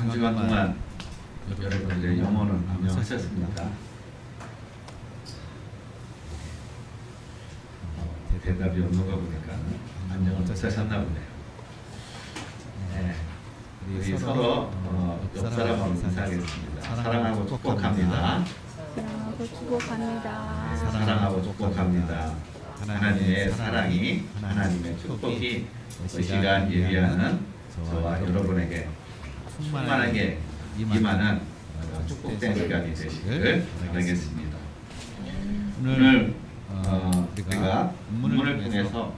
한 주간 동안 여러분들의 영혼을 안녕하셨습니까? 대답이 없는 거 보니까 안녕을 못하셨나 보네요. 네, 우리 서로 옆 사람하고 인사하겠습니다. 사랑하고 축복합니다. 사랑하고 축복합니다. 사랑하고 축복합니다. 하나님의 사랑이, 하나님의 축복이 이 시간 예비하는 저와 여러분에게 충만하게 임하는 축복된 시간이 되시길 바라겠습니다. 오늘 우리가 본문을 통해서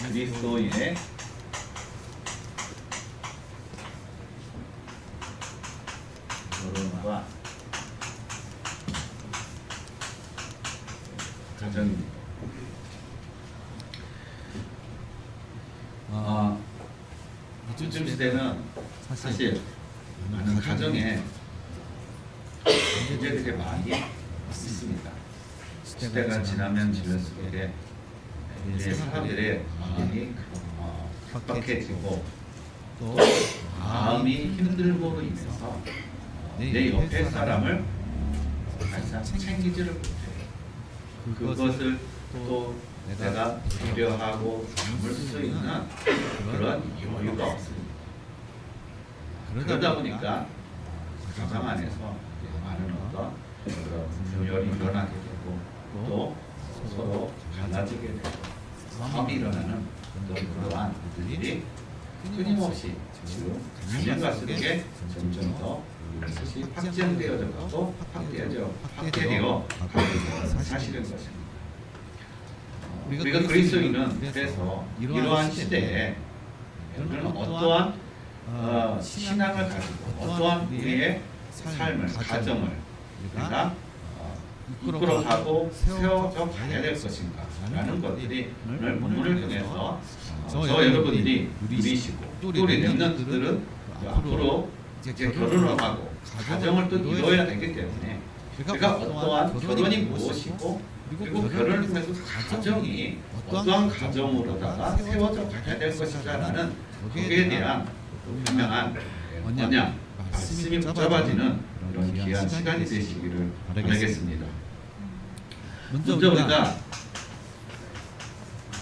그리스도인의 결혼과 가정입니다. 요즘 시대는 사실 많은 가정에 문제들이 많이 있습니다. 시대가 지나면 지날수록 이제 사람들의 마음이 각박해지고 또 마음이 힘들고로 인해서 내 옆에 사람을 항상 챙기지를 못해요. 그것을 또 내가 배려하고 담을 수 있는 그런 여유가 없습니다. 그러다 보니까 가정 안에서 많은 어떤 그런 분열이 일어나게 되고 또 서로 갈라지게 되고 싸움이 일어나는 그러한 일들이 끊임없이 지금 가면 갈수록 점점 더 이것이 확장되어져 가고 확대되어 가고 있는 사실인 것입니다. 우리가 그리스도인은 그래서 이러한 시대에 우리는 어떠한 신앙을 가지고 어떠한 우리의 삶을, 가정을 우리가 이끌어가고 세워져 가야 될 것인가 라는 것들이 오늘 본문을 통해서 저와 여러분들이 누리시고 또 우리 렘넌트들은 앞으로 이제 결혼을 하고 가정을 또 이루어야 되기 때문에 우리가 어떠한 결혼이 무엇이고 그리고 결혼을 통해서 가정이 어떠한 가정으로다가 세워져 가야 될 것인가라는 거기에 대한 분명한 언약, 말씀이 붙잡아지는 이런 귀한 시간이 되시기를 바라겠습니다. 먼저 우리가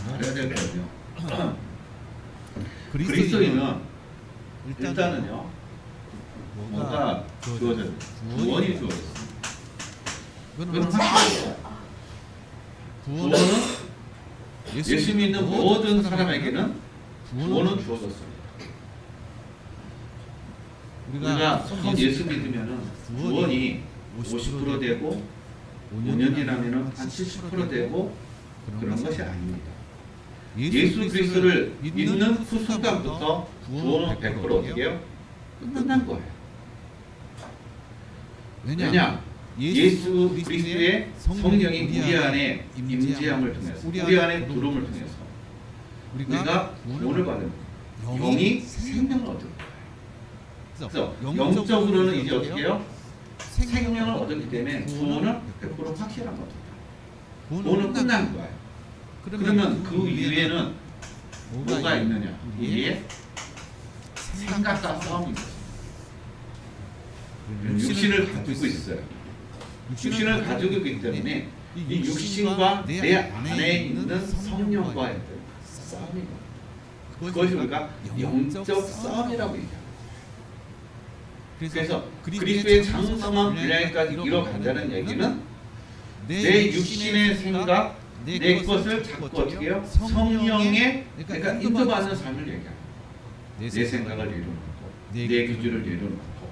알아야 될 거는요. 그리스도인은 일단은요 뭔가 주어져요. 구원이 주어졌습니다. 이건 확실해요. 구원은 예수 믿는 모든 사람에게는 구원은 주어졌습니다. 우리가 처음 예수 믿으면은 구원이 50% 되고 5년 지나면은 한 70% 되고 그런 것이 아닙니다. 예수 그리스도를 믿는 그 순간부터 구원은 100% 어떻게 해요? 끝난 거예요. 왜냐? 예수 그리스도의 성령이 우리 안에 임재함을 통해서 우리 안에 들어옴을 통해서 우리가 구원을 받은 영이 생명을 얻은 거예요. 그래서 영적으로는 이제 어떻게 해요? 생명을 얻었기 때문에 구원은 100% 확실한 겁니다. 구원은 끝난 거예요. 그러면 그 이후에는 뭐가 있느냐? 우리의 생각과 싸움이 있어요. 육신을 가지고 있어요. 육신을 가지고 있기 때문에 이 육신과 내 안에 있는 성령과의 싸움이거든요. 그것이 우리가 영적 싸움이라고 얘기합니다. 그래서 그리스도의 장성한 분량까지 이뤄간다는 얘기는 내 육신의 생각, 내 것을 자꾸 어떻게 해요? 성령의 그러니까 인도받는 삶을 얘기합니다. 내 생각을 내려놓고 내 기준을 내려놓고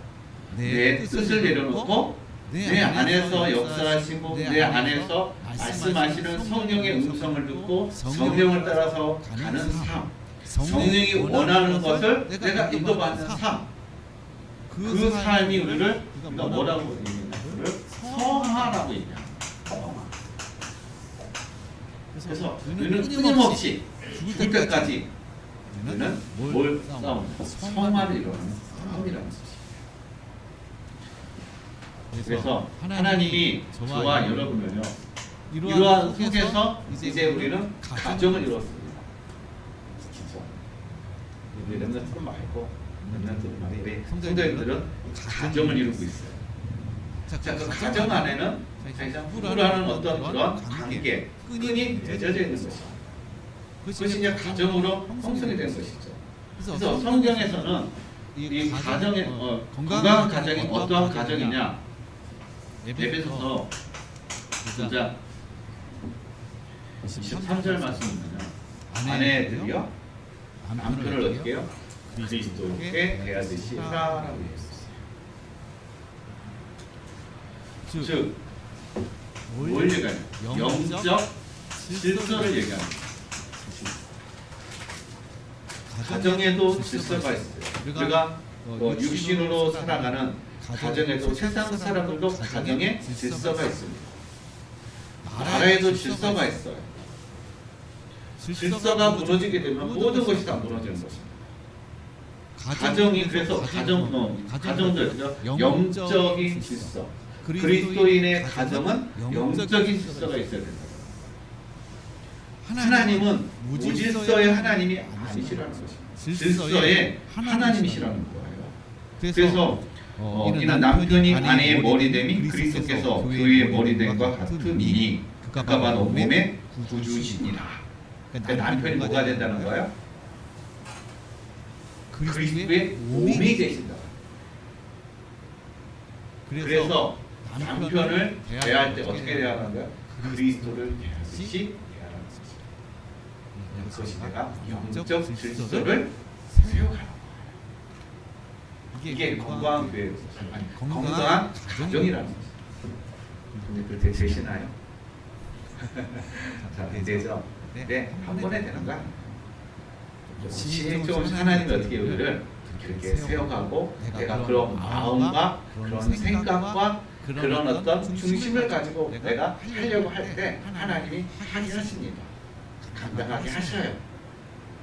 내 뜻을 내려놓고 내 안에서 역사하시고 내 안에서 말씀하시는 성령의 음성을 듣고 성령을 따라서 가는 삶, 성령이 원하는 것을 내가 인도받는 삶, 그 삶이 우리가 뭐라고 얘기하냐? 우리를 성화라고 얘기합니다. 그래서 우리는 끊임없이 죽을 때까지 우리는 뭘 싸웁니다? 성화를 이루는 싸움이라는 것입니다. 그래서 하나님이 저와 여러분을요 이러한 속에서 이제 우리는 가정을 이뤘습니다. 우리 렘넌트는 말고 우리 성도님들은 가정을 이루고 있어요. 자, 그 가정 안에는 부부라는 어떤 그런 관계, 끈이 맺어져 있는 것이죠. 그것이 이제 가정으로 형성이 된 것이죠. 그래서 성경에서는 이 가정의 건강한 가정이 어떠한 가정이냐? 에베소서 9장 23절 말씀입니다. 아내들이요 남편을 어떻게 해요? 그리스도께 대하듯이 사랑하라고 했었어요. 즉 뭘 얘기하냐? 영적 질서를 얘기합니다. 가정에도 질서가 있어요. 우리가 육신으로 살아가는 가정에도 세상 사람들도 가정에 질서가 있습니다. 나라에도 질서가 있어요. 질서가 무너지게 되면 모든 것이 다 무너지는 것입니다. 가정이 그래서 가정들 영적인 질서. 그리스도인의 가정은 영적인 질서가 있어야 된다. 하나님은 무질서의 하나님이 아니시라는 것입니다. 질서의 하나님이시라는 거예요. 그래서 이는 남편이 아내의 머리됨이 그리스도께서 교회의 머리됨과 같으니 그가 바로 몸의 구주시니라. 그러니까 남편이 뭐가 된다는 거예요? 그리스도의 몸이 되신다. 그래서 남편을 대할 때 어떻게 대하는 거야? 그리스도를 대하듯이 대하는 것이죠. 그것이 내가 영적 질서를 세워가는 거예요. 이게 건강한 교회예요. 건강한 가정이라는 거죠. 근데 그렇게 되시나요? 자, 되죠? 네, 한 번에 되는 거 아니에요. 좀 하나님이 어떻게 우리를 그렇게 세워가고 내가 그런 마음과 그런 생각과 그런 어떤 중심을 가지고 내가 하려고 할 때 하나님이 하게 하십니다. 감당하게 하셔요.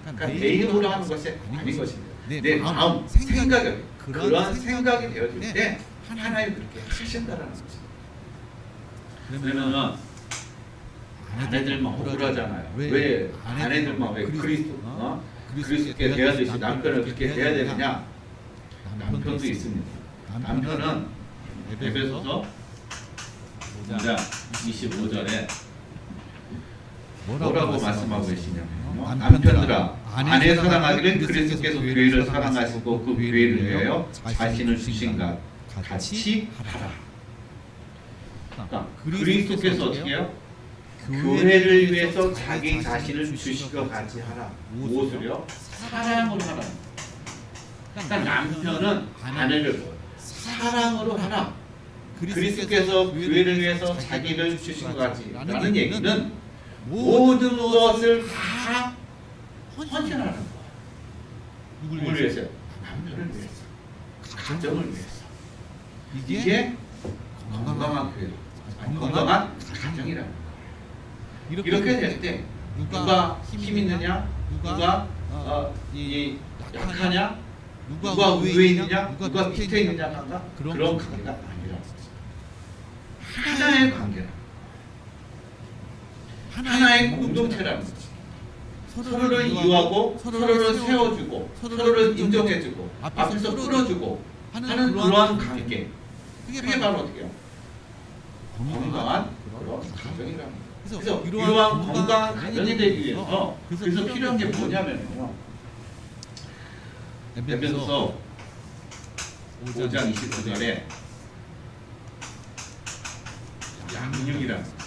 그러니까 내 힘으로 하는 것이 아닌 것입니다. 내 마음, 생각이 그런 생각이 되어질 때 하나님이 그렇게 하신다라는 것입니다. 그러면은 아내들만 억울하잖아요. 왜 아내들만 왜 그리스도께 대하듯이 남편을 그렇게 대해야 되느냐? 남편도 있습니다. 남편은 에베소서 5장 25절에 뭐라고 말씀하고 계시냐면요. 남편들아 아내 사랑하기를 그리스도께서 교회를 사랑하시고 그 교회를 위하여 자신을 주신 것 같이 하라. 그러니까 그리스도께서 어떻게 해요? 교회를 위해서 자기 자신을 주신 것 같이 하라. 무엇을요? 사랑으로 하라. 그러니까 남편은 아내를 사랑으로 하라. 그리스도께서 교회를 위해서 자기를 주신 것 같이 라는 얘기는 모든 것을 다 헌신하는 거야. 누구를 위해서요? 남편을 위해서, 가정을 위해서. 이게 건강한 교회, 건강한 가정이라는 거야. 이렇게 될 때 누가 힘 있느냐, 누가 약하냐, 누가 위에 있느냐, 누가 밑에 있느냐가 그런 관계가 아니라 하나의 관계라. 하나의 공동체라는 거지. 서로를 이해하고 서로를 세워주고 서로를 인정해주고 앞에서 끌어주고 하는 그러한 관계. 그게 바로 어떻게 해요? 건강한 그런 가정이라는 거예요. 그래서 이러한 건강한 가정이 되기 위해서 그래서 필요한 게 뭐냐면요. 에베소서 5장 29절에 양육이라는 거예요.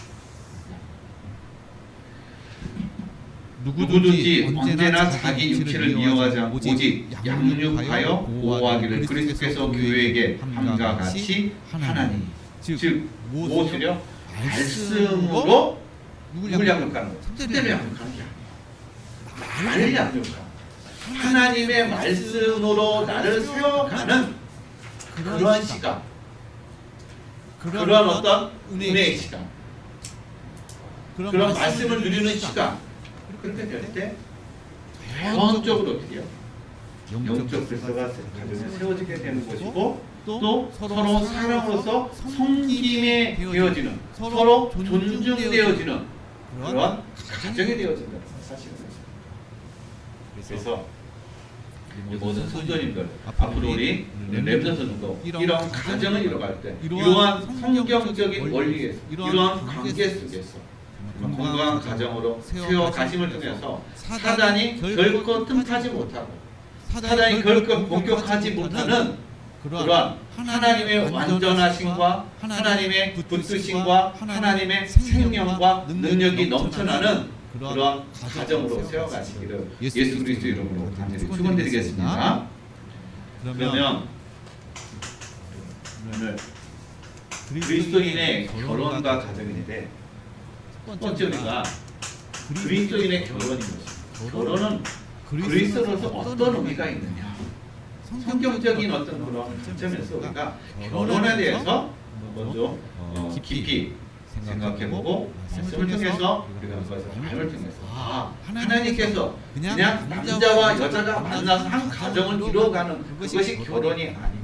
누구든지 언제나 자기 육체를 미워하지 않고 오직 양육하여 보호하기를 그리스도께서 교회에게 함과 같이 하나니. 즉 무엇을요? 말씀으로 누굴 양육하는 거예요? 상대를 양육하는 게 아니에요. 나를 양육하는 하나님의 말씀으로 나를 세워가는 그러한 시간, 그러한 어떤 은혜의 시간, 그런 말씀을 누리는 시간. 그렇게 될 때 영적으로 어떻게 해요? 영적 질서가 가정에 세워지게 되는 것이고 또 서로 사랑으로서 섬김에 되어지는, 서로 존중되어지는 그런 가정이 되어진다는 사실입니다. 그래서 이 모든 성도님들 앞으로 우리 렘넌트들도 이런 가정을 이뤄갈 때 이러한 성경적인 원리에서 이러한 관계 속에서 건강한 가정으로 세워가심을 통해서 사단이 결코 틈타지 못하고 사단이 결코 공격하지 못하는 그러한 하나님의 완전하심과 하나님의 붙드심과 하나님의 생명과 능력이 넘쳐나는 그러한 가정으로 세워가시기를 예수 그리스도 이름으로 간절히 축원드리겠습니다. 그러면 오늘 그리스도인의 결혼과 가정인데 첫 번째 우리가 그리스도인의 결혼인 것입니다. 결혼은 그리스도로서 어떤 의미가 있느냐, 성경적인 어떤 그런 점에서 우리가 결혼에 대해서 먼저 깊이 생각해보고 말씀을 통해서 우리가 그것을 말을 통해서 하나님께서 그냥 남자와 여자가 만나서 한 가정을 이루어가는 그것이 결혼이 아니구나.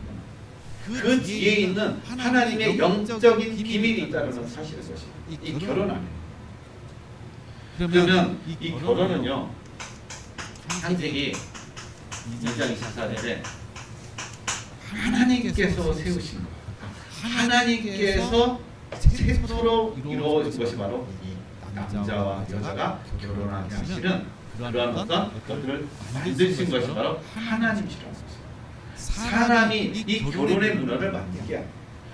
그 뒤에 있는 하나님의 영적인 비밀이 있다는 사실인 것이 이 결혼 아니에요. 그러면 이 결혼은요, 창세기 2장 24절에 하나님께서 세우신 것, 하나님께서 세토로 이루어진 것이 바로 이 남자와 여자가 결혼하게 하시는 그러한 어떤 것들을 만드신 것이 바로 하나님이시라는 것입니다. 사람이 이 결혼의 문화를 만들게 합니다.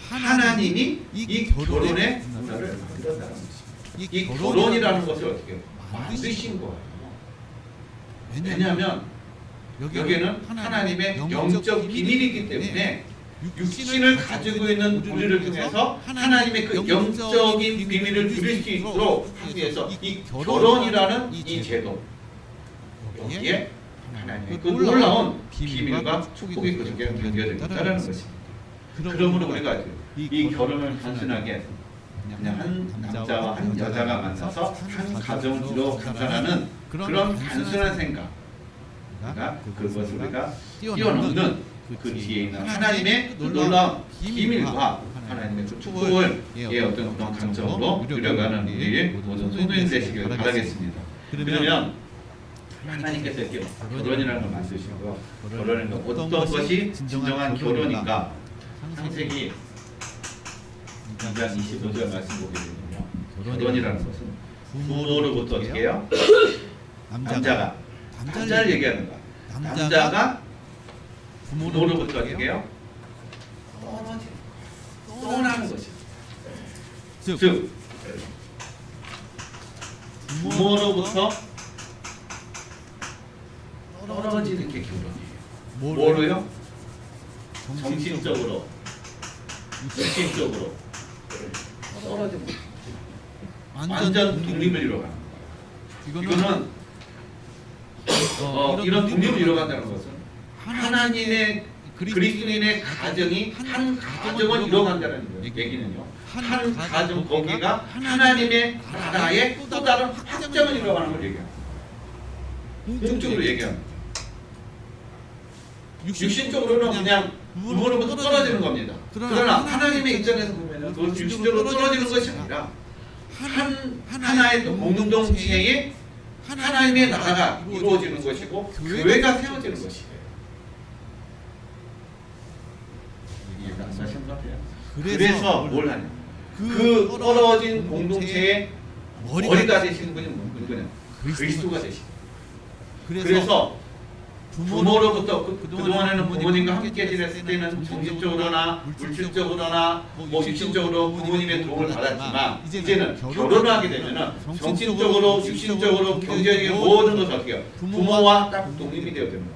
하나님이 이 결혼의 문화를 만들었다는 것입니다. 이 결혼이라는 것을 어떻게 만드신 거예요. 왜냐하면 여기에는 하나님의 영적 비밀이기 때문에 육신을 가지고 있는 우리를 통해서 하나님의 그 영적인 비밀을 누릴 수 있도록 하기 위해서 이 결혼이라는 이 제도, 여기에 하나님의 그 놀라운 비밀과 축복이 그 속에 담겨져 있다는 것입니다. 그러므로 우리가 이 결혼을 단순하게 그냥 한 남자와 한 여자가 만나서 한 가정을 이루어간다는 그런 단순한 생각, 그것을 우리가 뛰어넘는 그 뒤에 있는 하나님의 놀라운 비밀과 하나님의 축복을 어떤 그런 관점으로 누려가는 우리 모든 성도인 되시길 바라겠습니다. 그러면 하나님께서 이렇게 결혼이라는 걸 만드시고 결혼은 어떤 것이 진정한 결혼인가? 창세기 2장 25절 말씀 보게 되면요, 결혼이라는 것은 부모로부터 어떻게 해요? 남자가 남자를 얘기하는 거야. 남자가 부모로부터 어떻게 해요? 떠나는 것이죠. 즉 부모로부터 떨어지는 게 결혼이에요. 뭐로요? 정신적으로, 육신적으로 떨어지는 거예요. 완전 독립을 이뤄가는 거예요. 이거는 이런 독립을 이뤄간다는 것은 하나님의 그리스도인의 가정이 한 가정을 이뤄간다는 얘기는요, 한 가정 거기가 하나님의 나라의 또 다른 확장을 이뤄가는 걸 얘기합니다. 공적으로 얘기합니다. 육신적으로는 그냥 부모로부터 떨어지는 겁니다. 그러나 하나님의 입장에서 보면 그것이 육신적으로 떨어지는 것이 아니라 하나의 공동체에 하나님의 나라가 이루어지는 것이고 교회가 세워지는 것이에요. 이게 말씀하시는 것 같아요. 그래서 뭘 하냐? 그 떨어진 공동체의 머리가 되시는 분이 누구냐? 그리스도가 되시는 거예요. 그래서 부모로부터 그동안에는 부모님과 함께 지냈을 때는 정신적으로나 물질적으로나 육신적으로 부모님의 도움을 받았지만 이제는 결혼을 하게 되면 정신적으로 육신적으로 경제적인 모든 것을 어떻게 해요? 부모와 딱 독립이 되어야 됩니다.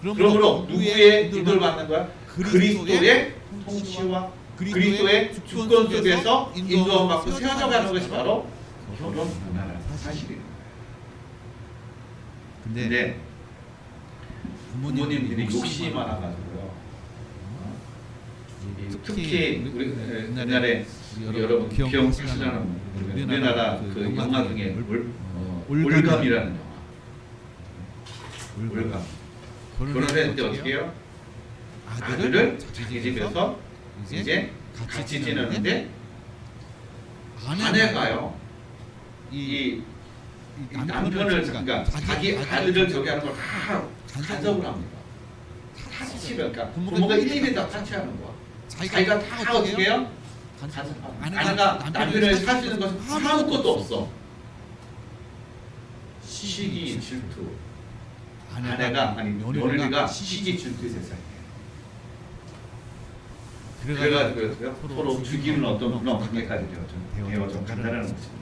그러므로 누구의 인도를 받는 거야? 그리스도의 통치와 그리스도의 주권 속에서 인도함 받고 세워져 가는 것이 바로 결혼 문화라는 사실이에요. 근데 부모님들이 욕심이 많아가지고요. 특히 우리 옛날에 여러분 기억하시잖아요. 우리나라 그 영화 중에 올감이라는 영화. 올감. 결혼할 때 어떻게 해요? 아들을 자기 집에서 이제 같이 지내는데 아내가요, 이 남편을, 그러니까 자기 아들을 저기 하는 걸 다 간섭을 합니다. 타치를 그러니까 부모가 일일이 다 타치하는 거야. 자기가 다 어떻게 해요? 아내가 남편을 살 수 있는 것은 아무것도 없어. 시기 질투. 아내가 아니 며느리가 시기 질투의 세상이에요. 그래가지고 서로 죽이는 어떤 그런 관계까지 되어져 간다는 것입니다.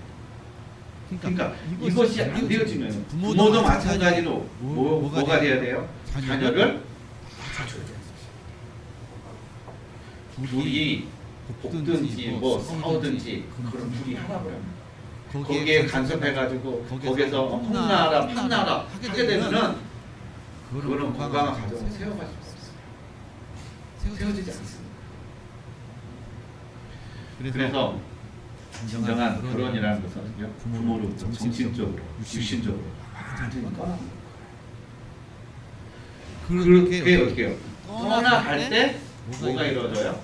그러니까 이것이 안 되어지면 부모도 마찬가지로 뭐가 돼야 돼요? 자녀를 봐줘야 돼요. 둘이 볶든지 뭐 싸우든지 그런 둘이 하라고 합니다. 거기에 간섭해가지고 거기에서 혼나라 판나라 하게 되면은 그거는 건강한 가정을 세워갈 수 없어요. 세워지지 않습니다. 그래서 진정한 결혼이라는 것은 부모를 정신적으로, 육신적으로 완전히 떠나는 거예요. 그렇게 어떻게 해요? 떠나갈 때 뭐가 이루어져요?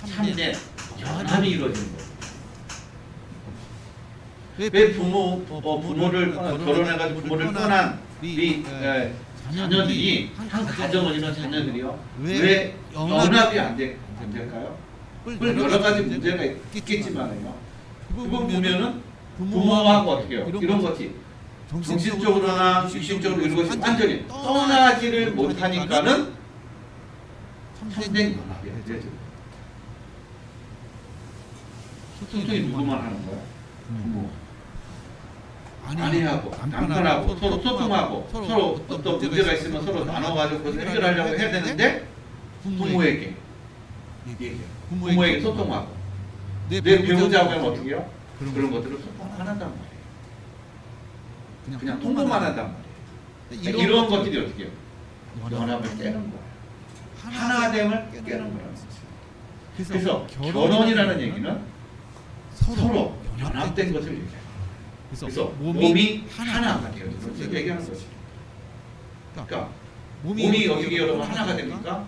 참된 연합이 이루어지는 거예요. 왜 부모를 결혼해가지고 부모를 떠난 우리 자녀들이 한 가정을 이룬 자녀들이요 왜 연합이 안 될까요? 여러 가지 문제가 있겠지만요. 그거 보면은 부모하고 어떻게 해요? 이런 것이 정신적으로나 육신적으로 이런 것이 완전히 떠나지를 못하니까는 참된 연합이 안 되죠. 소통이 누구만 하는 거야? 부모. 아내하고 남편하고 서로 소통하고 서로 어떤 문제가 있으면 서로 나눠가지고 그것을 해결하려고 해야 되는데 부모에게 부모에게 소통하고 내 배우자하고 하면 어떻게 해요? 그런 것들을 소통 안 한단 말이에요. 그냥 통보만 한단 말이에요. 이런 것들이 어떻게 해요? 연합을 깨는 거예요. 하나됨을 깨는 거라는 거죠. 그래서 결혼이라는 얘기는 서로 연합된 것을 얘기해요. 그래서 몸이 하나가 되어서 얘기하는 것이죠. 그러니까 몸이 어떻게 여러분 하나가 됩니까?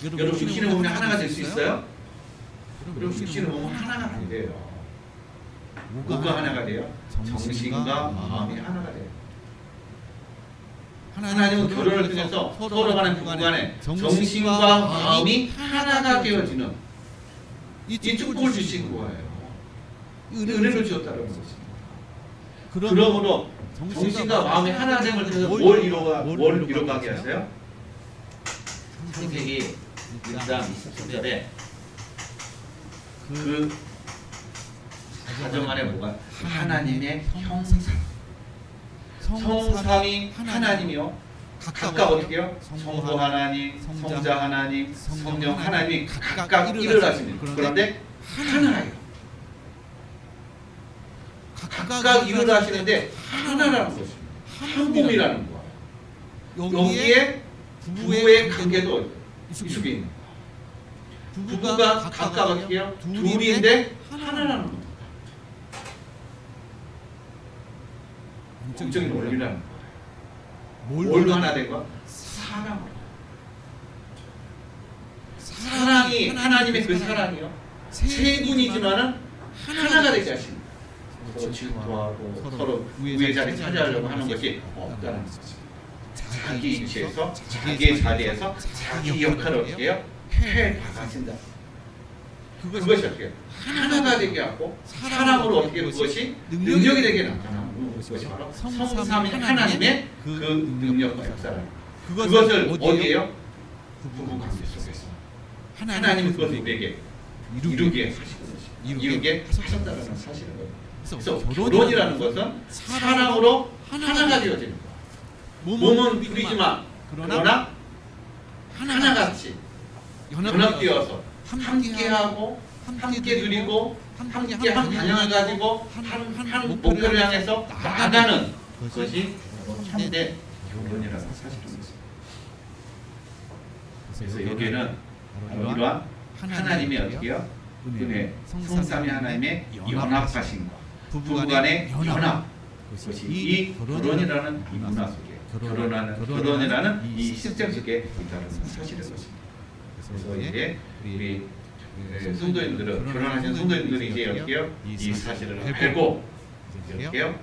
여러분 육신의 몸이 하나가 될 수 있어요? 여러분 육신의 몸은 하나가 안 돼요. 뭐가 하나가 돼요? 정신과 마음이 하나가 돼요. 하나님은 결혼을 통해서 서로 간의 부부간에 정신과 마음이 하나가 되어지는 이 축복을 주신 거예요. 은혜를 주셨다는 것입니다. 그러므로 정신과 마음이 하나됨을 통해서 뭘 이뤄가게 하세요? 창세기 1장 27절에 그 가정 안에 뭐가 하나님의 형상 성삼위 하나님이요 각각 어떻게 해요? 성부 하나님, 성자 하나님, 성령 하나님이 각각 일을 하시는 그런데 하나예요. 각각 일을 하시는데 하나라는 것입니다. 한 몸이라는 거예요. 여기에 부부의 관계도 이쪽에 있는 거예요. 부부가 각각 어떻게 해요? 둘인데 하나라는 겁니다. 영적인 원리라는 거예요. 뭘로 하나 된 거야? 사랑으로. 사랑이 하나님의 그 사랑이요. 세 분이지만은 하나가 되지 않습니다. 서로 질투하고 서로 위의 자리 차지하려고 하는 것이 없다는 거죠. 자기 위치에서 자기의 자리에서 자기 역할을 어떻게 해요? 해 나가신다. 그것이 어떻게 해요? 하나가 되게 하고 사랑으로 어떻게 그것이 능력이 되게 나타나는 것이 바로 성삼위 하나님의 그 능력과 역사라는 그것을 어디에요? 부부 관계 속에서 하나님은 그것을 우리에게 이루게 하시거든요. 이루게 하셨다는 사실인 거예요. 그래서 결혼이라는 것은 사랑으로 하나가 되어지는 거예요. 몸은 둘이지만 그러나 하나같이 연합되어서 함께하고 함께 누리고 함께 한 방향을 가지고 한 목표를 향해서 나아가는 것이 참된 결혼이라는 사실입니다. 그래서 여기에는 이러한 하나님의 어떻게요? 은혜, 성삼위 하나님의 연합하신 것 부부간의 연합 그것이 이 결혼이라는 이 문화 속에 결혼이라는 이 시스템 속에 있다는 사실인 것입니다. 그래서 이제 우리 성도님들은 결혼하신 성도님들이 이제 어떻게요? 이 사실을 알고 어떻게요?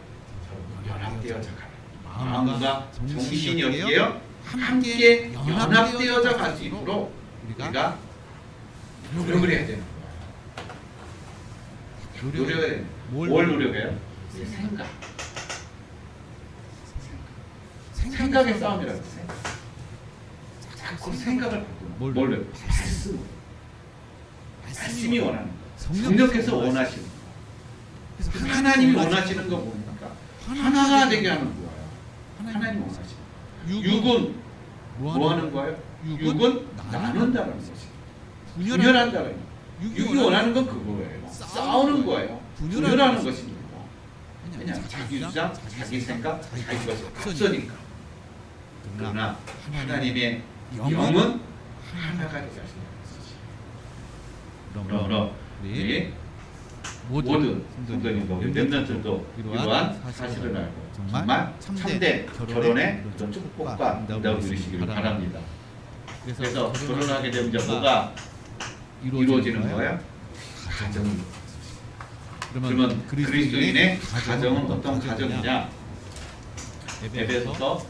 연합되어 자가는 마음과 정신이 어떻게 해요? 함께 연합되어져 갈 수 있도록 우리가 노력을 해야 되는 거예요. 노력을 뭘 노력해요? 생각. 생각의 싸움이라고 했어요. 자꾸 생각을 바꾸는 뭘 말씀이 원하는 거. 성령께서 원하시는 거. 그래서 하나님이 원하시는 거 뭡니까? 하나가 되게 하는 거예요. 하나님이 원하시는 거. 육은 뭐 하는 거예요? 육은 나눈다는 것이. 분열한다는 거. 육이 원하는 건 그거예요. 싸우는 거예요. 분열하는 것입니다. 그냥 자기 주장, 자기 생각, 자기 것이 앞서니까. 그러나 하나님의 영은 하나가 되게 하시는 것이지. 그러므로 우리 모든 성도님과 우리 렘넌트들도 이러한 사실을 알고 정말 참된 결혼의 축복과 응답을 누리시기를 바랍니다. 그래서 결혼하게 되면 이제 뭐가 이루어지는 거예요? 가정입니다. 그러면 그리스도인의 가정은 어떤 가정이냐? 에베소서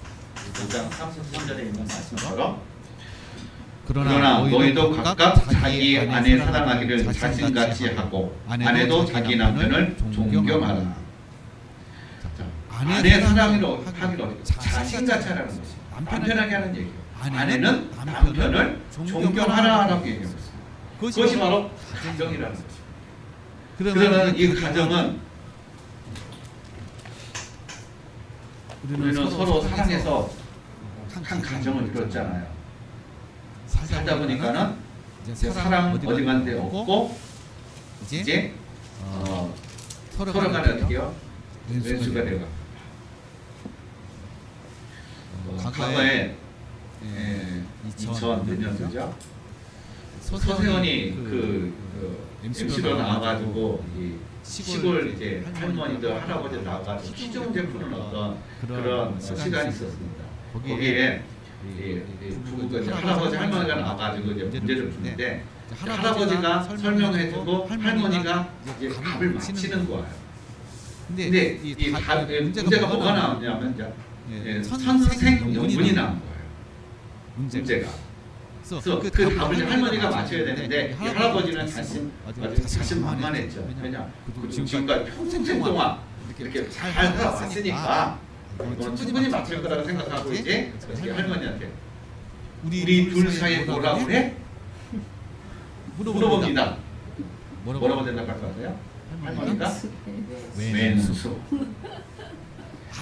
5장 33절에 있는 말씀처럼 그러나 너희도 각각 자기 아내 사랑하기를 자신같이 하고 아내도 자기 남편을 존경하라. 아내 사랑하기를 자신같이 하라는 것이 남편에게 하는 얘기예요. 아내는 남편을 존경하라라고 얘기했어요. 그것이 바로 가정이라는 것이죠. 그러면 이 가정은 우리는 서로 사랑해서 한 가정을 이뤘잖아요. 살다 보니까는 이제 사랑 어디 간 데 없고 이제 서로 간에 어떻게 해요? 왼수가 되고 과거에 2000 몇 년도죠? 서세원이 그 MC로 나와가지고 이 시골 이제 할머니들 할아버지 나와가지고 시중제 푸는 어떤 그런 시간이 있었습니다. 거기에 할아버지 할머니가 나와가지고 이제 문제를 푸는데 할아버지가 설명해주고 할머니가 이제 답을 맞히는 거예요. 근데 이 문제가 뭐가 나왔냐면 이제 선생연분이 나온 거예요. 문제가. 그래서 그 답을 할머니가 맞춰야 되는데 이 할아버지는 자신만만했죠. 왜냐? 지금까지 평생 동안 이렇게 잘 살아왔으니까 이거는 충분히 맞출 거라고 생각하고 이제 할머니한테 우리 둘 사이에 뭐라고 해? 물어봅니다. 뭐라고 대답할 것 같아요? 할머니가 왼수.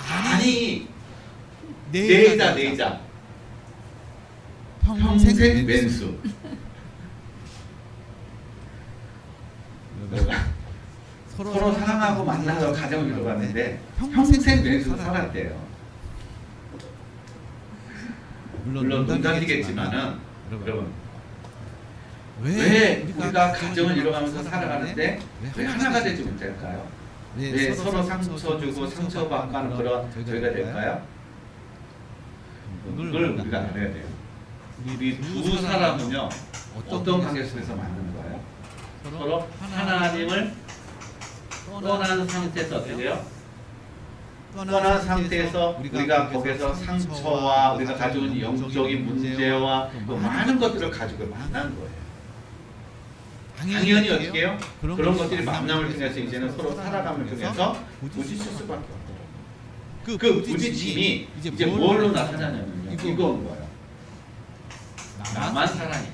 아니 내자 평생 왼수. 서로 사랑하고 만나서 가정을 이뤄갔는데 평생 왼수 살았대요. 물론 농담이겠지만은 여러분 왜 우리가 가정을 이뤄가면서 살아가는데 왜 하나가 되지 못할까요? 왜 서로 상처 주고 상처받고 하는 그런 저희가 될까요? 그걸 우리가 알아야 돼요. 우리 두 사람은요 어떤 관계 속에서 만든 거예요? 서로 하나님을 떠난 상태에서 어떻게 돼요? 떠난 상태에서 우리가 거기서 상처와 우리가 가져온 영적인 문제와 또 많은 것들을 가지고 만난 거예요. 당연히 어떻게 해요? 그런 것들이 만남을 통해서 이제는 서로 살아감을 통해서 부딪힐 수밖에 없더라고요. 그 부딪힘이 이제 뭘로 나타나냐면요. 이건 거예요. 나만 사랑해.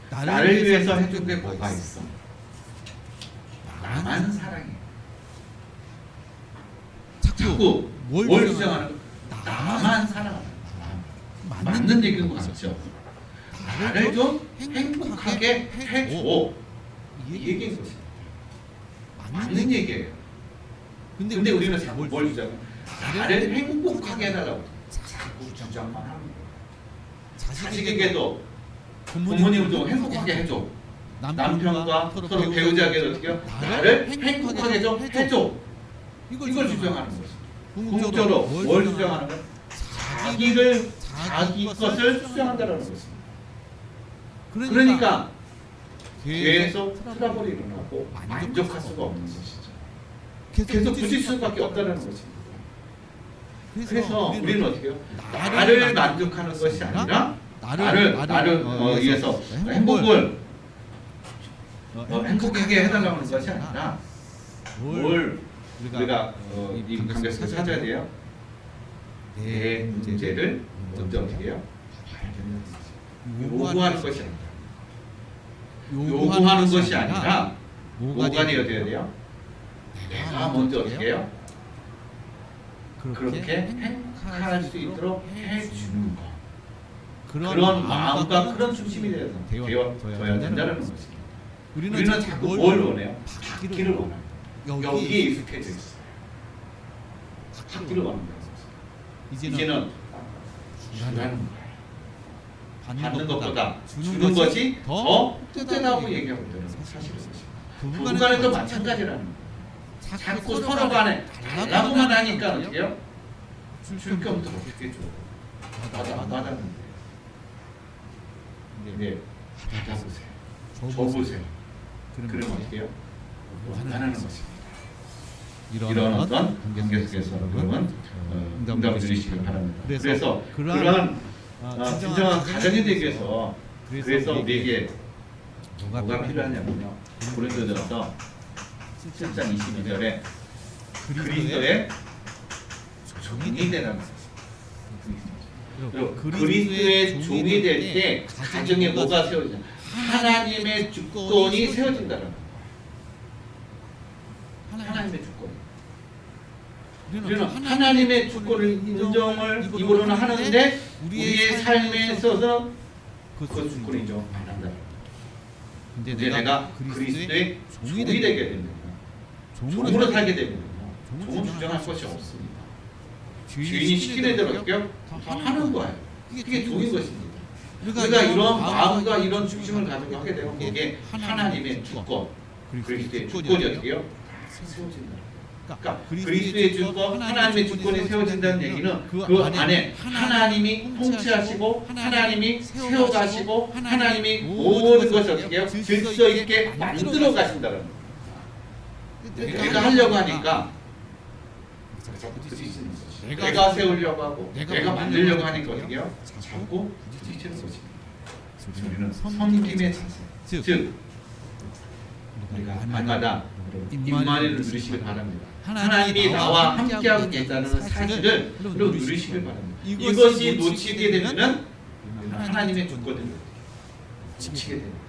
나를 위해서 해준 게 뭐가 있어? 나만 사랑해. 자꾸 뭘 주장하는 거? 나만 사랑하는 거. 맞는 얘기인 것 같죠? 나를 좀 행복하게 해줘. 이 얘기인 것입니다. 맞는 얘기예요. 근데 우리는 자꾸 뭘 주장해? 나를 행복하게 해달라고 자꾸 주장만 하는 거예요. 자식에게도 부모님도 행복하게 해줘. 남편과 서로 배우자에게도 어떻게 해요? 나를 행복하게 좀 해줘. 이걸 주장하는 거죠. 궁극적으로 뭘 주장하는 거예요? 자기 것을 주장한다는 것입니다. 그러니까 계속 트러블이 일어나고 만족할 수가 없는 것이죠. 계속 부딪힐 수밖에 없다는 것입니다. 그래서 우리는 어떻게 해요? 나를 만족하는 것이 아니라 나를 위해서 행복을 행복하게 해달라고 하는 것이 아니라 뭘 우리가 이 관계에서 찾아야 돼요? 내 문제를 먼저 어떻게 해요? 요구하는 것이 아니라 요구하는 것이 아니라 뭐가 되어야 돼요? 내가 먼저 어떻게 해요? 그렇게 행복할 수 있도록 해주는 것. 그런 마음과 그런 중심이 되어야 된다는 것입니다. 우리는 자꾸 뭘 원해요? 받기를 원합니다. 여기에 익숙해져 있어요. 받기를 원합니다. 이제는 주라는 거예요. 받는 것보다 주는 것이 더 뜻되다고 얘기하고 있다는 사실은 부부간에도 마찬가지라는 거예요. 자꾸 서로 간에 달라고만 하니까 어떻게 해요? 줄 겸도 어떻게 줘? 안 받았는데. 네, 받아보세요. 줘보세요. 그러면 어떻게 해요? 원하는 것입니다. 이런 어떤 관계 속에서 여러분 응답을 주시길 바랍니다. 그래서 그러한 진정한 가정이 되기 위해서 그래서 우리에게 뭐가 필요하냐면요. 고린도전서 7장 22절에 그리스도의 종이 되라는 것입니다. 그리스도의 종이 될 때 가정에 뭐가 세워지냐? 하나님의 주권이 세워진다는 거예요. 하나님의 주권. 우리는 하나님의 주권을 인정을 입으로는 하는데 우리의 삶에 있어서 그 주권을 인정 안 한다. 근데 내가 그리스도의 종이 되게 됩니다. 종으로 살게 됩니다. 종은 주장할 것이 없습니다. 주인이 시키는 대로 어떻게 하는 거예요. 그게 종인 것입니다. 우리가 이런 마음과 이런 중심을 가지고 하게 되면 그게 하나님의 주권, 그리스도의 주권이 어떻게 해요? 세워진다. 그러니까 그리스도의 주권, 하나님의 주권이 세워진다는 얘기는 그 안에 하나님이 통치하시고 하나님이 세워가시고 하나님이 모든 것을 어떻게 해요? 질서 있게 만들어 가신다는 거예요. 내가 하려고 하니까 내가 세우려고 하고 내가 만들려고 하니까 어떻게 해요? 자꾸 부딪히는 것입니다. 우리는 섬김의 자세, 즉 우리가 날마다 임마누엘을 누리시길 바랍니다. 하나님이 나와 함께하고 계시다는 사실을 누리시길 바랍니다. 이것이 놓치게 되면은 하나님의 주권을 놓치게 됩니다.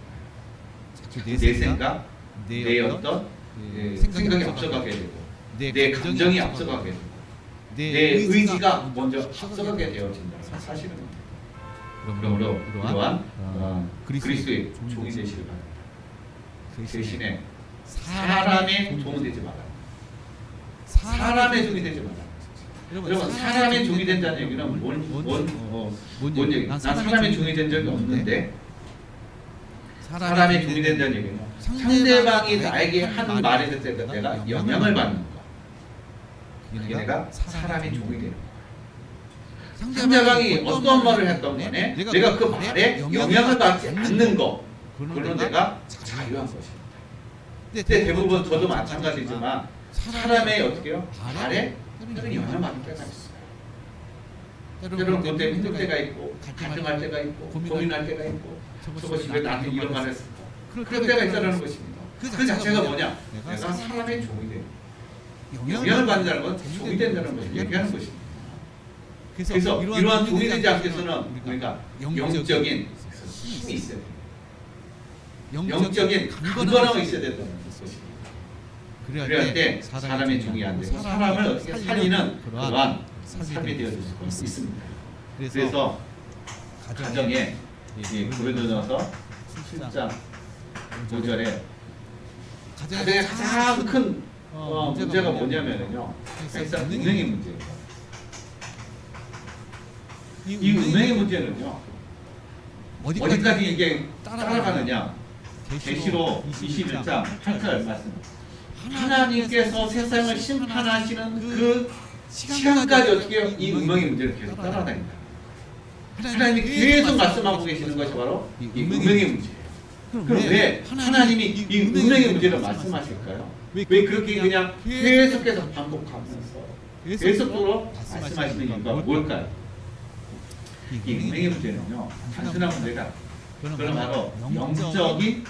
내 생각, 내 어떤 생각이 앞서가게 되고 내 감정이 앞서가게 되고 내 의지가 먼저 앞서가게 되어진다는 사실은 그러므로 이러한 그리스도의 종이 되시길 바랍니다. 대신에 사람의 종이 되지 말아요. 사람의 종이 되지 말아요. 여러분 사람의 종이 된다는 얘기는 뭔 얘기? 난 사람의 종이 된 적이 없는데 사람의 종이 된다는 얘기는 상대방이 나에게 한 말에 대해서 내가 영향을 받는 거. 그게 내가 사람의 종이 되는 거야. 상대방이 어떤 말을 했던 간에 내가 그 말에 영향을 받지 않는 거. 그거는 내가 자유한 것입니다. 근데 대부분 저도 마찬가지지만 사람의 어떻게 해요? 말에 때로는 영향을 받을 때가 있어요. 때로는 그때 힘들 때가 있고 갈등할 때가 있고 고민할 때가 있고 저것이 왜 나한테 이런 말을 했을까? 그럴 때가 있다는 것입니다. 그 자체가 뭐냐? 내가 사람의 종이 돼요. 영향을 받는다는 건 종이 된다는 것을 얘기하는 것입니다. 그래서 이러한 종이 되지 않기 위해서는 우리가 영적인 힘이 있어야 돼요. 영적인 강건함이 있어야 된다는 것입니다. 그래야 때 사람의 종이 안 되고 사람을 어떻게 살리는 그러한 삶이 되어질 수가 있습니다. 그래서 가정에 고린도전서 7장 5절에 가정의 가장 큰 문제가 뭐냐면요, 일단 은행의 문제예요. 이 은행의 문제는요, 어디까지 이게 따라가느냐? 계시록 21장 8절 말씀. 하나님께서 세상을 심판하시는 그 시간까지 어떻게 해요? 이 운명의 문제를 계속 따라다닌다. 하나님이 계속 말씀하고 계시는 것이 바로 이 운명의 문제예요. 그럼 왜 하나님이 이 운명의 문제를 말씀하실까요? 왜 그렇게 그냥 계속해서 반복하면서 계속적으로 말씀하시는 이유가 뭘까요? 이 운명의 문제는요, 단순한 문제가 그럼 바로 영적인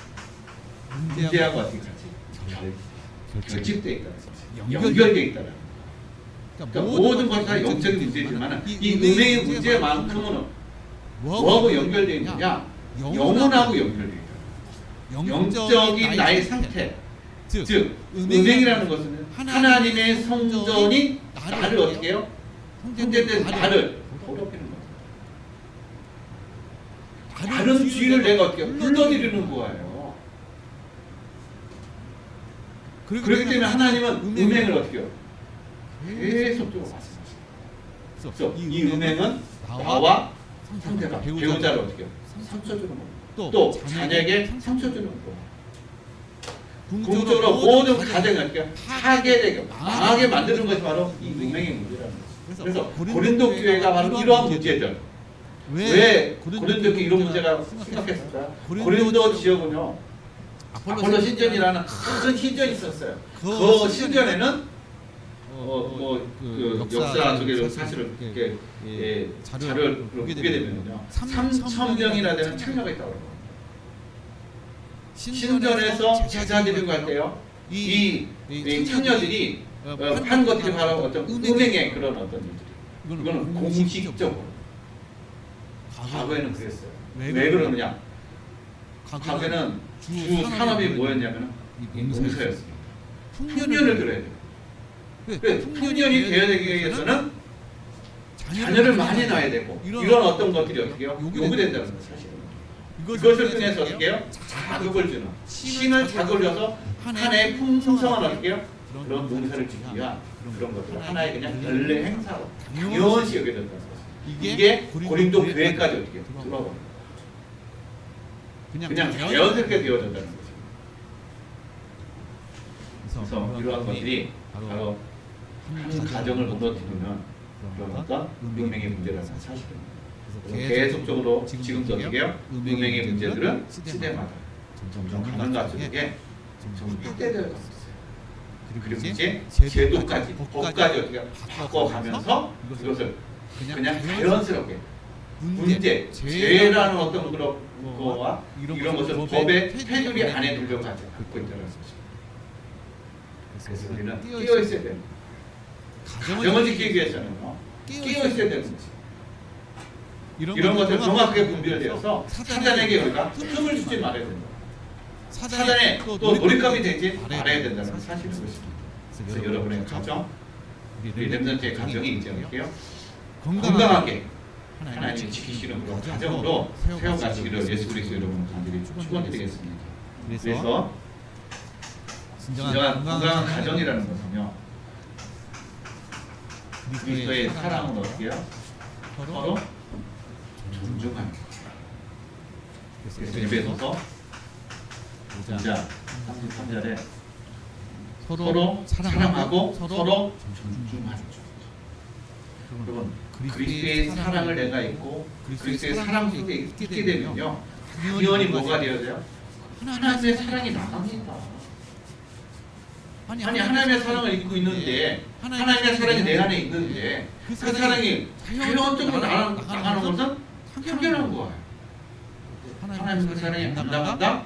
문제하고 어떻게 같이 결집되어 있다는 거죠. 연결되어 있다는 거죠. 그러니까 모든 것이 다 영적인 문제지만 이 운명의 문제만큼은 뭐하고 연결되어 있느냐? 영혼하고 연결되어 있다. 영적인 나의 상태, 즉 은행이라는 것은 하나님의 성전이 나를 어떻게 해요? 성전된 나를 더럽히는 거예요. 다른 주인을 내가 어떻게 불러들이는 거예요. 그렇기 때문에 하나님은 은행을 어떻게 해요? 계속적으로 말씀하시죠. 그래서 이 은행은 나와 상대방, 배우자를 어떻게 해요? 상처 주는 거예요. 또 자녀에게 상처 주는 거예요. 궁극적으로 모든 가정이 어떻게 파괴되게 망하게 만드는 것이 바로 이 운명의 문제라는 거죠. 그래서 고린도 교회가 바로 이러한 문제들. 왜 고린도 교회 이런 문제가 심각했을까? 고린도 지역은요, 아폴로 신전이라는 큰 신전이 있었어요. 그 신전에는 그 역사 속에 사실을 이렇게 자료를 보게 되면요, 3,000명이나 되는 창녀가 있다고 그래요. 신전에서 제사드리고 갈 때요, 이 창녀들이 한 것들이 바로 어떤 은행의 그런 어떤 일들이. 이거는 공식적으로. 과거에는 그랬어요. 왜 그러느냐? 과거에는 주 산업이 뭐였냐면 농사였습니다. 풍년을 들어야 돼요. 풍년이 되어야 되기 위해서는 자녀를 많이 낳아야 되고 이런 어떤 것들이 어떻게 해요? 요구된다는 거예요. 사실은. 이것을 통해서 어떻게 해요? 자극을 주는, 신을 자극을 줘서 한 해의 풍성한 어떻게 해요? 그런 농사를 짓기 위한 그런 것들을 하나의 그냥 연례 행사로 당연시 여겨야 된다는 거죠. 이게 고린도 교회까지 어떻게 들어가는 거죠. 그냥 자연스럽게 되어진다는 거죠. 그래서 이러한 것들이 바로 한 가정을 무너뜨리는 그런 어떤 운명의 문제라는 사실입니다. 계속적으로 지금도 어떻게 해요? 운명의 문제들은 시대마다 점점 가는 가운데 좀 확대되어 가고 있어요. 그리고 이제 제도까지, 법까지 어떻게 바꿔가면서 이것을 그냥 자연스럽게 문제, 죄라는 어떤 그런 거와 이런 것을 법의 테두리 안에 들려가지 않고 있다는 것입니다. 그래서 우리는 끼어 있어야 되는 거예요. 가정을 지키기 위해서는요, 끼어 있어야 되는 거지. 이런 것들 정확하게 분별되어서 사단에게 우리가 틈을 주지 말아야 된다. 사단에 또 놀잇감이 되지 말아야 된다는 사실인 것입니다. 그래서 여러분의 가정, 우리 렘넌트의 가정이 인정할게요. 건강하게 하나님이 지키시는 그런 가정으로 세워가시기를 예수 그리스도 여러분 간절히 축원드리겠습니다. 그래서 진정한 건강한 가정이라는 것은요, 그리스도의 사랑을 어떻게 해요? 서로 존중하는 거예요. 그래서 에베소서 5장 33절에 서로 사랑하고 서로 존중하는 것. 여러분, 그리스도의 사랑을 내가 있고 그리스도의 사랑 속에 있게 되면요, 당연히 뭐가 되어야 돼요? 하나님의 사랑이 나갑니다. 아니 하나님의 사랑을 입고 있는데, 하나님의 사랑이 내 안에 있는데 그 사랑이 자연적으로 나가는 것은 당연한 거예요. 하나님의 사랑이 안 나간다?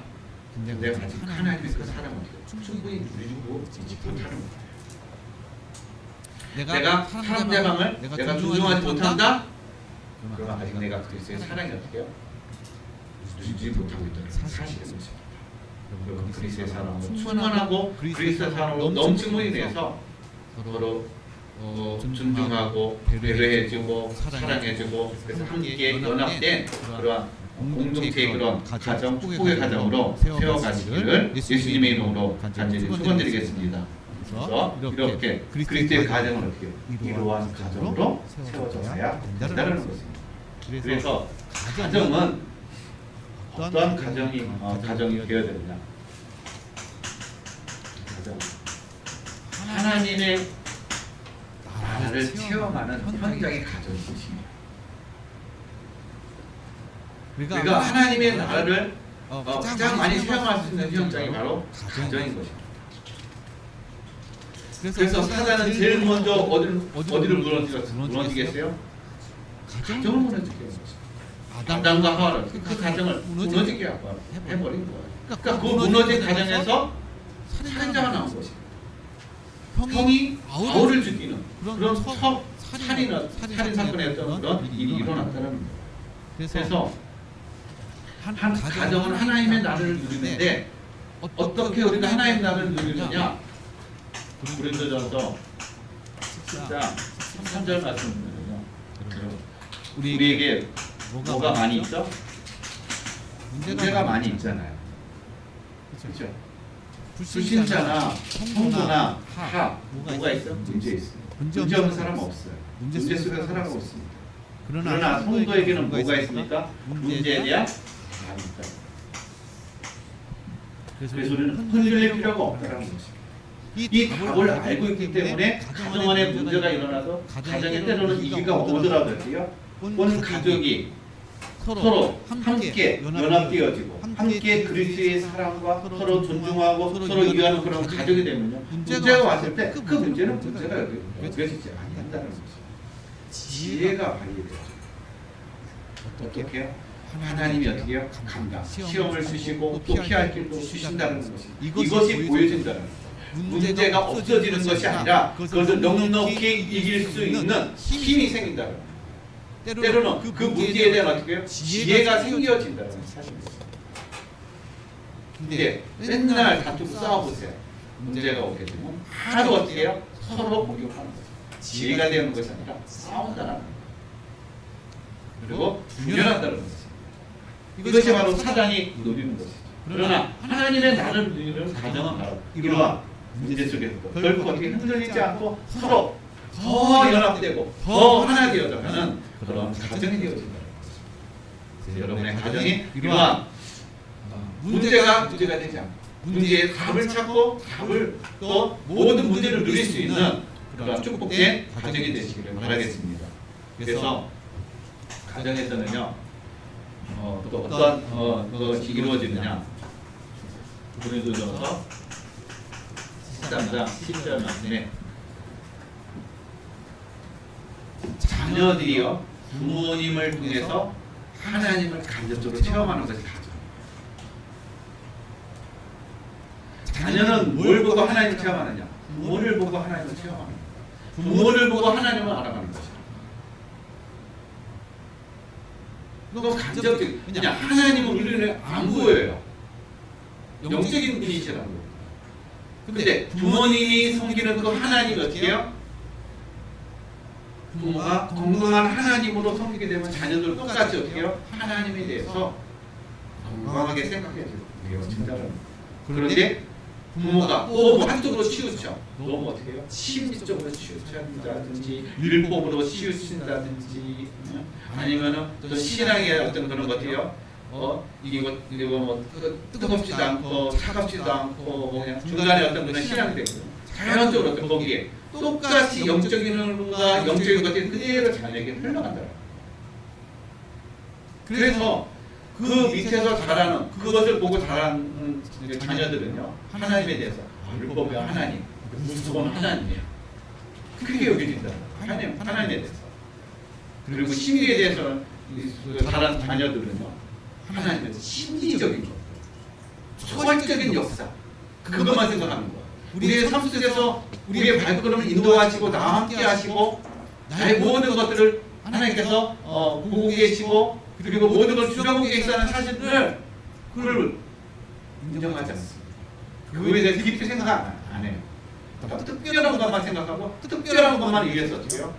내가 아직 하나님의 그 사랑을 충분히 누리고 있지 못하는 거예요. 내가 상대방을 내가 존중하지 못한다? 그러면 아직 내가 그리스도의 사랑이 어떻게 해요? 누리지 못하고 있다는 사실인 것입니다. 여러분, 그리스도의 사랑으로 충만하고 그리스도의 사랑으로 넘침으로 인해서 서로 존중하고 배려해주고 사랑해주고, 그래서 함께 연합된 그러한 공동체의 그런 가정, 축복의 가정으로 세워가시기를 예수님의 이름으로 간절히 축원드리겠습니다. 그래서 이렇게 그리스도의 가정을 어떻게 이러한 가정으로 세워져야 된다는 것입니다. 그래서 가정은 어떠한 가정이 되어야 되느냐? 가정, 하나님의 나라를 체험하는 현장의 가정이 것입니다. 우리가 하나님의 나라를 가장 많이 체험할 수 있는 현장이 바로 가정인 것입니다. 그래서 사단은 제일 먼저 어디를 무너지겠어요? 가정을 무너지게. 아담과 하와를 그 가정을 무너지게 해버린 거예요. 그러니까 그 무너진 가정에서 살인자가 나온 것이에요. 형이 아우를 죽이는 그런 살인 사건의 어떤 그런 일이 일어났다는 거예요. 그래서 한 가정은 하나님의 나라를 누리는데 어떻게 우리가 하나님의 나라를 누리느냐? 고린도전서 10장 3절 말씀드리면요. 우리에게 뭐가 많이 있죠? 문제가 많이 있잖아요. 그렇죠? 불신자나 성도나 다 뭐가 있어? 문제 있어요. 문제 없는 사람은 없어요. 문제 속에 살아가고 있습니다. 그러나 성도에게는 뭐가 있습니까? 문제에 대한 답이 있다. 그래서 우리는 흔들릴 필요가 없다는 것입니다. 이 답을 알고 있기 때문에 가정 안에 문제가 일어나서 가정에 때로는 이기가 오더라도요. 온 가족이 서로 함께 연합되어지고 함께 그리스도의 사랑과 서로 존중하고 서로 이해하는 그런 가족이 되면요. 문제가 왔을 때 그 문제는 문제가 여겨지지 않는다는 것이죠. 지혜가 발휘되죠. 어떻게 해요? 하나님이 어떻게 해요? 감당, 시험을 주시고 또 피할 길도 주신다는 것이 이것이 보여진다는 거예요. 문제가 없어지는 것이 아니라 그것을 넉넉히 이길 수 있는 힘이 생긴다는 거예요. 때로는 그 문제에 대한 어떻게 해요? 지혜가 생겨진다는 사실입니다. 근데 맨날 다투고 싸워보세요. 문제가 오게 되면 하나도 어떻게 해요? 서로 공격하는 거죠. 지혜가 되는 것이 아니라 싸운다는 거예요. 그리고 분열한다는 거죠. 이것이 바로 사단이 노리는 것이죠. 그러나 하나님의 나를 누리는 가정은 바로 이러한 문제 속에서 결코 어떻게 흔들리지 않고 서로 더 연합되고 더 하나 되어가는 그런 가정이 되어진다는 것이죠. 여러분의 가정이 이러한 문제가 되지 않고 문제의 답을 찾고 답을 또 모든 문제를 누릴 수 있는 그런 축복된 가정이 되시기를 바라겠습니다. 그래서 가정에서는요 또 어떤 것이 이루어지느냐? 고린도전서 13장 10절 말씀에 자녀들이요 부모님을 통해서 하나님을 간접적으로 체험하는 것이 가정. 자녀는 뭘 보고 하나님을 체험하느냐? 부모를 보고 하나님을 체험하는 거예요. 부모를 보고 하나님을 알아가는 것이죠. 그건 간접적. 그냥 하나님은 우리를 안 보여요. 영적인 분이시라고. 근데 부모님이 섬기는 그 하나님이 어떻게 해요? 부모가 건강한 하나님으로 섬기게 되면 자녀들 똑같이 어떻게 해요? 하나님에 대해서 건강하게 생각해야 돼요. 그런데 부모가 너무 한쪽으로 치우쳐. 너무 어떻게 해요? 심리적으로 치우친다든지 율법으로 치우친다든지 아니면은 또 신앙의 어떤 그런 것들이요. 이거 뭐 뜨겁지도 않고 차갑지도 않고 뭐 그냥 중간에 어떤 그런 신앙이 되고 자연적으로 어떤 거기에 똑같이 영적인 것과 영적인 것들이 그대로 자녀에게 흘러간다. 그래서 그 밑에서 자라는 그것을 보고 자라는 자녀들은요 하나님에 대해서 율법의 하나님, 무서운 하나님이야. 그렇게 여겨진다. 하나님에 대해서. 그리고 심리에 대해서는 자란 자녀들은요 하나님에 대해서 심리적인 것, 초월적인 역사 그것만 생각하는 거야. 우리의 삶 속에서 우리의 발걸음을 인도하시고 나와 함께 하시고 나의 모든 것들을 하나님께서 보고 계시고 그리고 모든 걸 주장하고 계시다는 사실을 그걸 인정하지 않습니다. 그거에 대해서 깊이 생각 안 해요. 특별한 것만 생각하고 특별한 것만 위해서 어떻게 해요?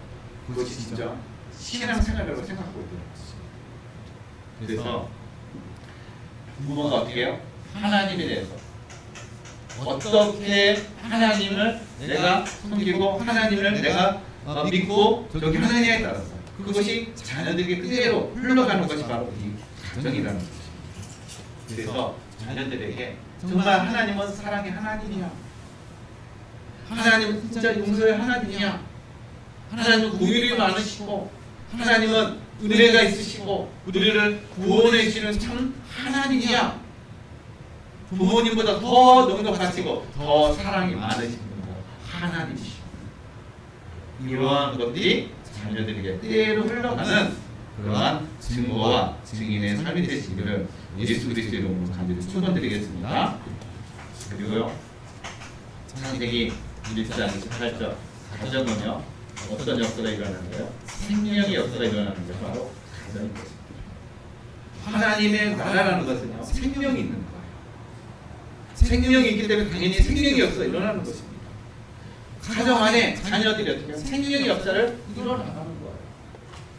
그것이 진짜 신앙생활이라고 생각하고 있는 거죠. 그래서 부모가 어떻게 해요? 하나님에 대해서 어떻게 하나님을 내가 섬기고 하나님을 내가 믿고 저기 하느냐에 따라서 그것이 자녀들에게 그대로 흘러가는 것이 바로 이 가정이라는 것입니다. 그래서 자녀들에게 정말 하나님은 사랑의 하나님이야. 하나님은 진짜 용서의 하나님이야. 하나님은 긍휼이 많으시고 하나님은 은혜가 있으시고 우리를 구원해 주시는 참 하나님이야. 부모님보다 더 넉넉하시고 더 사랑이 많으신 분이고 하나님이시오. 이러한 것들이 자녀들에게 때로 흘러가는 그러한 증거와 증인의 삶이 되시기를 예수 그리스도의 이름으로 간절히 축원드리겠습니다. 그리고요, 창세기 1장 28절 가정은요 어떤 역사가 일어나는데요? 생명의 역사가 일어나는 게 바로 가정입니다. 하나님의 나라라는 것은요 생명이 있는 거예요. 생명이 있기 때문에 당연히 생명의 역사가 일어나는 것입니다. 가정 안에 자녀들이 어떻게 생명의 역사를 일어나가는 거예요.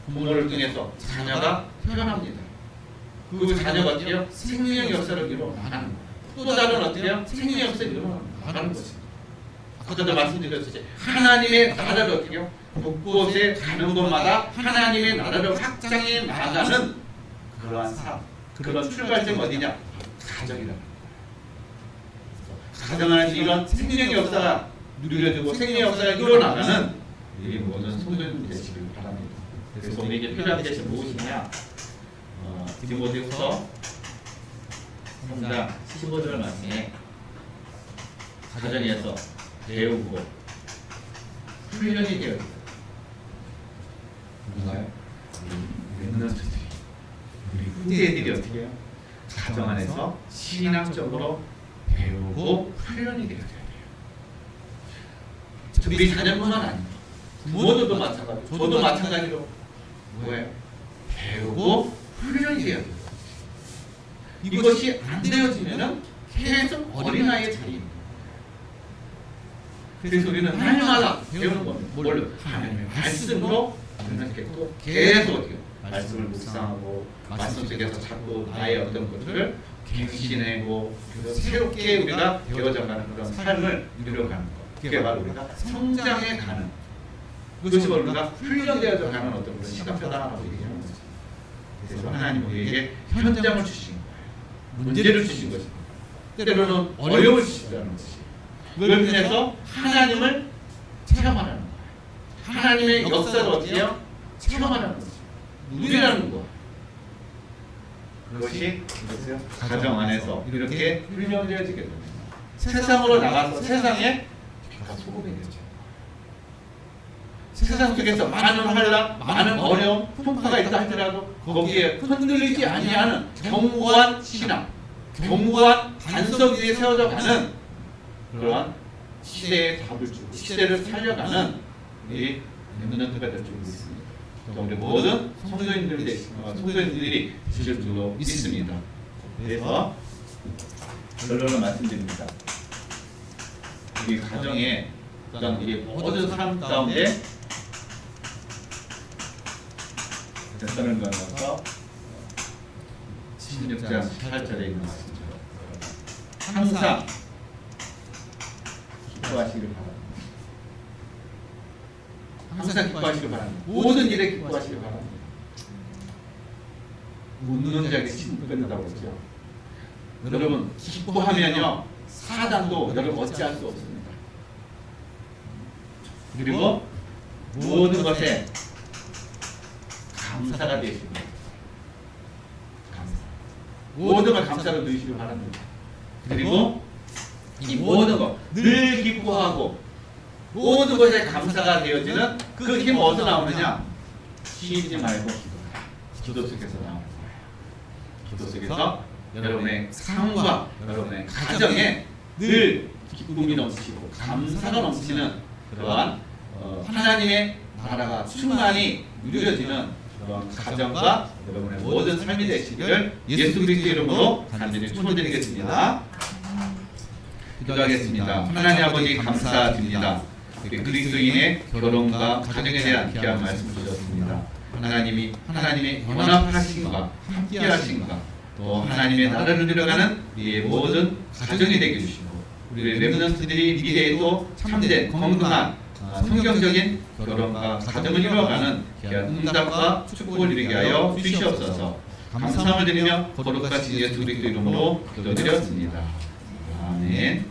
부모를 통해서 자녀가 태어납니다. 그 자녀가 어떻게요? 생명의 역사를 일어나가는 거예요. 또 다른 어떻게요? 생명의 역사를 일어나가는 것입니다. 아까도 말씀드렸듯이 하나님의 나라를 어떻게요? 곳곳에 가는 곳마다 하나님의 나라를 확장해 나가는 그러한 삶, 그런 출발점이 어디냐? 가정이라는 거예요. 가정 안에서 이런 생명의 역사가 누려지고 생명의 역사가 일어나가는 이 모든 성도님들 되시길 바랍니다. 그래서 우리에게 필요한 것이 무엇이냐? 디모데후서 3장 15절 말씀에 가정에서 배우고 훈련이 되어야 된다. 누가요? 우리 랩런트들이, 우리 후대들이 어떻게 해요? 가정 안에서 신앙적으로 배우고 훈련이 되어야 돼요. 우리 자녀뿐만 아닙니다. 부모들도 마찬가지로, 저도 마찬가지로 뭐예요? 배우고 훈련이 되어야 돼요. 이것이 안 되어지면은 계속 어린아이의 자리입니다. 그래서 우리는 날마다 배우는 겁니다. 뭘로? 하나님의 말씀으로 우리는 계속 말씀을 묵상하고 말씀 속에서 자꾸 나의 어떤 것들을 갱신하고 새롭게 우리가 되어져가는 그런 삶을 누려가는 것. 그게 바로 우리가 성장해 가는, 그것이 바로 우리가 훈련되어져 가는 어떤 그런 시간표다라고 얘기하는 거죠. 그래서 하나님 우리에게 현장을 주신 거예요. 문제를 주신 것입니다. 때로는 어려움을 주신다는 것이. 그걸 통해서 하나님을 체험하는 거예요. 하나님의 역사를 어떻게 해요? 체험하는 거죠. 누리라는 거. 그것이 가정 안에서 이렇게 훈련되어지게 됩니다. 세상으로 나가서 세상에 소금이 되죠. 세상 속에서 많은 환란, 많은 어려움, 풍파가 있다 할지라도 거기에 흔들리지 아니하는 견고한 신앙, 견고한 반석 위에 세워져 가는 그러한 시대의 답을 주고 시대를 살려가는 우리 렘넌트가 될 줄 믿습니다. 우리 모든 성도님들이 되실 줄로 믿습니다. 그래서 결론을 말씀드립니다. 우리 가정에 어떤 우리 모든 삶 가운데 결론을 거둬서 16장 18절에 있는 말씀처럼 항상 기뻐하시기를 바랍니다. 항상 기뻐하시길 바랍니다. 모든 일에 기뻐하시길 바랍니다. 웃는 자에게 신이 끊는다고 그러죠. 여러분 기뻐하면요 사단도 여러분 어찌할 수 없습니다. 그리고 모든 것에 감사가 되십니다. 감사. 모든 걸 감사로 누리시길 바랍니다. 그리고 이 모든 것 늘 기뻐하고 모든 것에 감사가 되어지는 그 힘은 어디서 나오느냐? 쉬지 말고 기도 속에서 나오는 거예요. 기도 속에서 여러분의 삶과 여러분의 가정에 늘 기쁨이 넘치고 감사가 넘치는 그러한 하나님의 나라가 충만히 누려지는 그런 가정과 여러분의 모든 삶이 되시기를 예수 그리스도의 이름으로 간절히 축원드리겠습니다. 기도하겠습니다. 하나님 아버지 감사드립니다. 그리스도인의 결혼과 가정에 대한 귀한 말씀 주셨습니다. 하나님이 하나님의 연합하심과 함께하심과 또 하나님의 나라를 누려가는 우리의 모든 가정이 되게 해주시고 우리 렘넌트들이 미래에도 참된 건강한 성경적인 결혼과 가정을 이루어가는 귀한 응답과 축복을 누리게 하여 주시옵소서. 감사함을 드리며 거룩하신 예수 그리스도 이름으로 기도드렸습니다. 아멘.